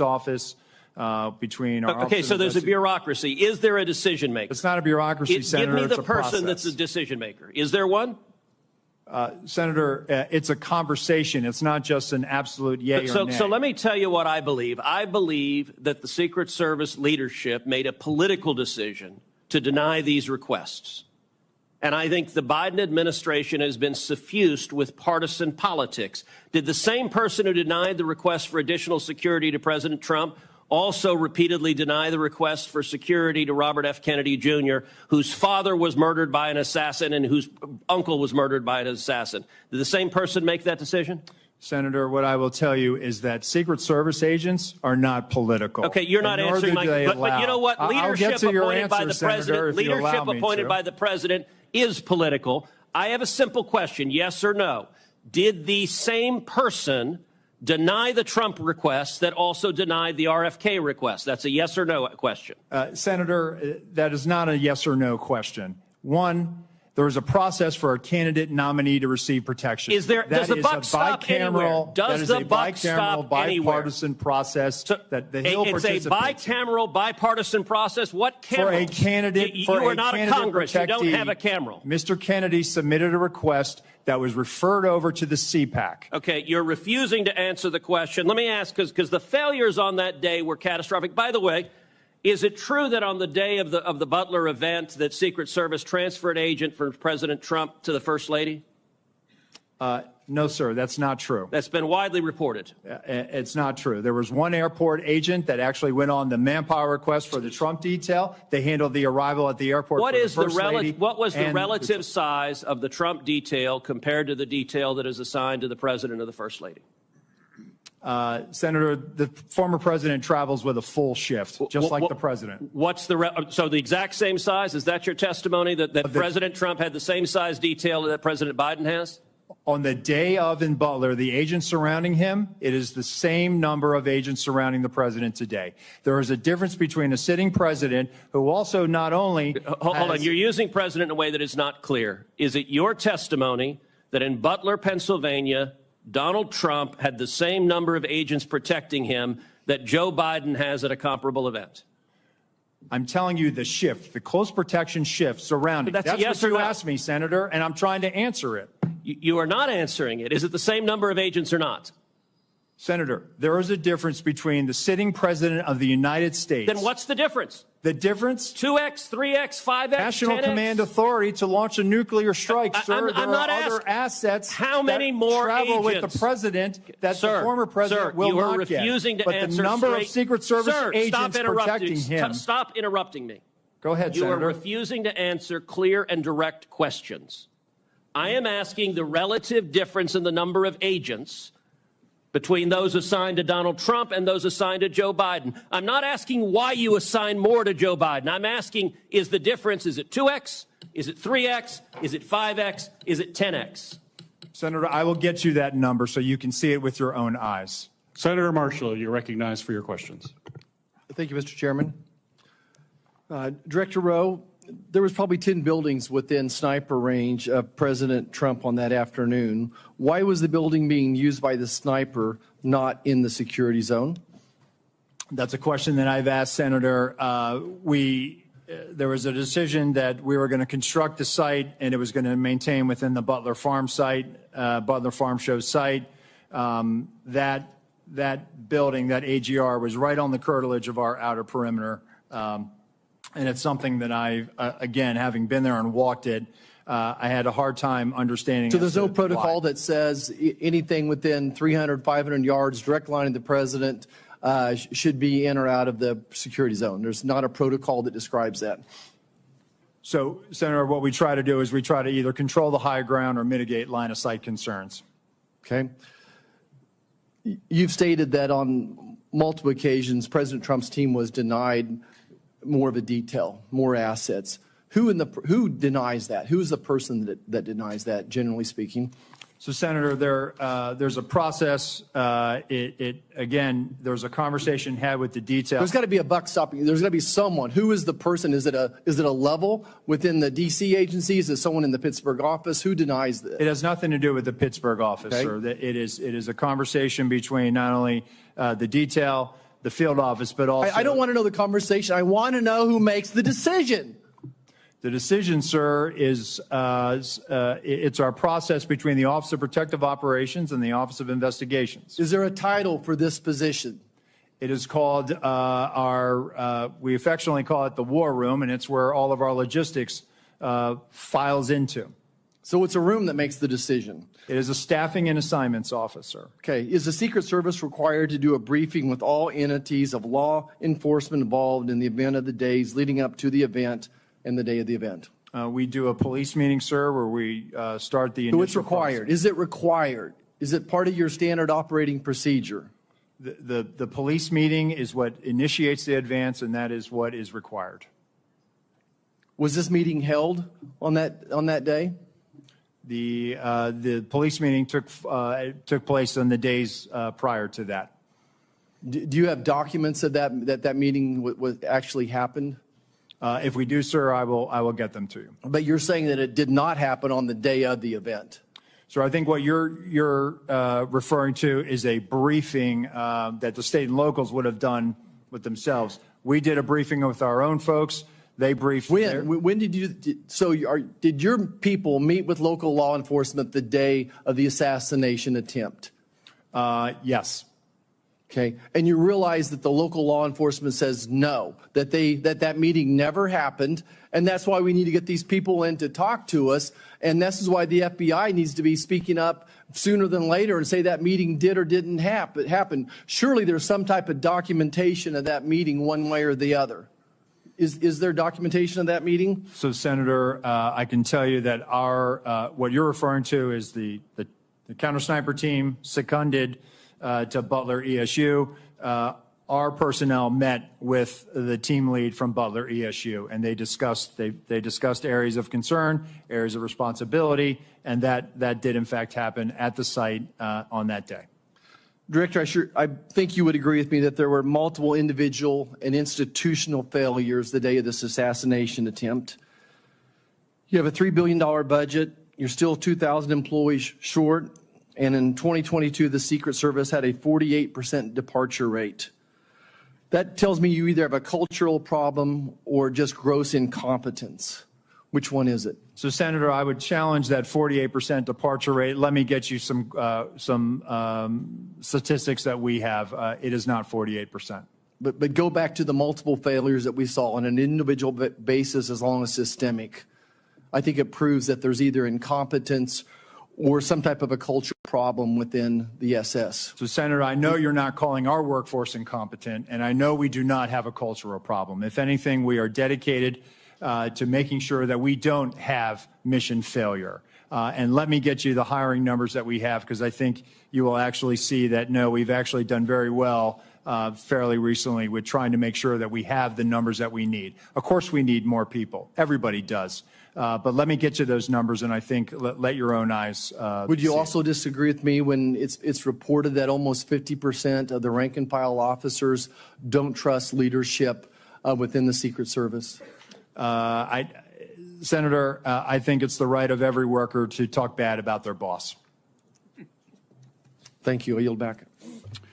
office between our Okay, so there's a bureaucracy. Is there a decision maker? It's not a bureaucracy, Senator. Give me the it's a person process. that's a decision maker. Is there one? Senator, it's a conversation. It's not just an absolute yay or nay. So let me tell you what I believe. I believe that the Secret Service leadership made a political decision to deny these requests. And I think the Biden administration has been suffused with partisan politics. Did the same person who denied the request for additional security to President Trump also repeatedly deny the request for security to Robert F. Kennedy Jr., whose father was murdered by an assassin and whose uncle was murdered by an assassin? Did the same person make that decision? Senator, what I will tell you is that Secret Service agents are not political. Okay, you're not answering my question. But you know what? Leadership appointed by the president, leadership appointed by the president is political. I have a simple question, yes or no. Did the same person deny the Trump request that also denied the RFK request? That's a yes or no question. Senator, that is not a yes or no question. One, there is a process for a candidate nominee to receive protection. Does the buck stop anywhere? Does the buck stop anywhere? Bipartisan process that the Hill participates in. It's a bicameral, bipartisan process. What camera? For a candidate, you are not a Congress. You don't have a camera. Mr. Kennedy submitted a request that was referred over to the CPAC. Okay, you're refusing to answer the question. Let me ask, because the failures on that day were catastrophic. By the way, is it true that on the day of the Butler event that Secret Service transferred agent from President Trump to the First Lady? No, sir, that's not true. That's been widely reported. It's not true. There was one airport agent that actually went on the manpower request for the Trump detail. They handled the arrival at the airport for the First Lady. What was the relative size of the Trump detail compared to the detail that is assigned to the President or the First Lady? Senator, the former president travels with a full shift, just like the president. What's so the exact same size? Is that your testimony that President Trump had the same size detail that President Biden has? On the day of in Butler, the agents surrounding him, it is the same number of agents surrounding the president today. There is a difference between a sitting president who also not only Hold on, you're using president in a way that is not clear. Is it your testimony that in Butler, Pennsylvania, Donald Trump had the same number of agents protecting him that Joe Biden has at a comparable event? I'm telling you the shift, the close protection shift surrounding. That's yes what you asked me, Senator, and I'm trying to answer it. You are not answering it. Is it the same number of agents or not? Senator, there is a difference between the sitting president of the United States. Then what's the difference? The difference? 2x, 3x, 5x, National 10x? Command Authority to launch a nuclear strike, sir. I'm not asking other assets how many more travel agents with the president that the former president will not get. You are refusing to answer But the number of Secret Service agents protecting him. Stop interrupting me. Go ahead, Senator. You are refusing to answer clear and direct questions. I am asking the relative difference in the number of agents between those assigned to Donald Trump and those assigned to Joe Biden. I'm not asking why you assign more to Joe Biden. I'm asking, is the difference, is it 2x? Is it 3x? Is it 5x? Is it 10x? Senator, I will get you that number so you can see it with your own eyes. Senator Marshall, you're recognized for your questions. Thank you, Mr. Chairman. Director Rowe, there was probably 10 buildings within sniper range of President Trump on that afternoon. Why was the building being used by the sniper not in the security zone? That's a question that I've asked, Senator. There was a decision that we were going to construct the site and it was going to maintain within the Butler Farm site, Butler Farm Show site. That building, that AGR, was right on the curtilage of our outer perimeter. And it's something that again, having been there and walked it, I had a hard time understanding. So there's no protocol that says anything within 300, 500 yards, direct line of the president, should be in or out of the security zone. There's not a protocol that describes that. So, Senator, what we try to do is we try to either control the high ground or mitigate line of sight concerns. Okay. You've stated that on multiple occasions, President Trump's team was denied more of a detail, more assets. Who denies that? Who is the person that denies that, generally speaking? So, Senator, there's a process. Again, there's a conversation had with the detail. There's got to be a buck stopping. There's got to be someone. Who is the person? Is it a level within the D.C. agencies? Is it someone in the Pittsburgh office? Who denies this? It has nothing to do with the Pittsburgh office, okay, sir. It is a conversation between not only the detail, the field office, but also. I don't want to know the conversation. I want to know who makes the decision. The decision, sir, is it's our process between the Office of Protective Operations and the Office of Investigations. Is there a title for this position? It is called we affectionately call it the War Room, and it's where all of our logistics files into. So it's a room that makes the decision. It is a staffing and assignments officer. Okay. Is the Secret Service required to do a briefing with all entities of law enforcement involved in the event of the days leading up to the event and the day of the event? We do a police meeting, sir, where we start the initial So it's required. process. Is it required? Is it part of your standard operating procedure? The police meeting is what initiates the advance, and that is what is required. Was this meeting held on that day? The police meeting took place on the days prior to that. Do you have documents of that meeting actually happened? If we do, sir, I will get them to you. But you're saying that it did not happen on the day of the event. So I think what you're referring to is a briefing that the state and locals would have done with themselves. We did a briefing with our own folks. They briefed. When did you? Did your people meet with local law enforcement the day of the assassination attempt? Yes. Okay, and you realize that the local law enforcement says no, that meeting never happened, and that's why we need to get these people in to talk to us, and this is why the FBI needs to be speaking up sooner than later and say that meeting did or didn't happen. Surely there's some type of documentation of that meeting one way or the other. Is there documentation of that meeting? So, Senator, I can tell you that what you're referring to is the counter sniper team seconded to Butler ESU. Our personnel met with the team lead from Butler ESU, and they discussed areas of concern, areas of responsibility, and that did in fact happen at the site on that day. Director, I think you would agree with me that there were multiple individual and institutional failures the day of this assassination attempt. You have a $3 billion budget. You're still 2,000 employees short. And in 2022, the Secret Service had a 48% departure rate. That tells me you either have a cultural problem or just gross incompetence. Which one is it? So, Senator, I would challenge that 48% departure rate. Let me get you some statistics that we have. It is not 48%. But go back to the multiple failures that we saw on an individual basis as long as systemic. I think it proves that there's either incompetence or some type of a cultural problem within the SS. So, Senator, I know you're not calling our workforce incompetent, and I know we do not have a cultural problem. If anything, we are dedicated to making sure that we don't have mission failure. And let me get you the hiring numbers that we have, because I think you will actually see that, no, we've actually done very well fairly recently with trying to make sure that we have the numbers that we need. Of course, we need more people. Everybody does. But let me get you those numbers, and I think let your own eyes Would you see also it. disagree with me when it's reported that almost 50% of the rank and file officers don't trust leadership within the Secret Service? Senator, I think it's the right of every worker to talk bad about their boss. Thank you. I yield back.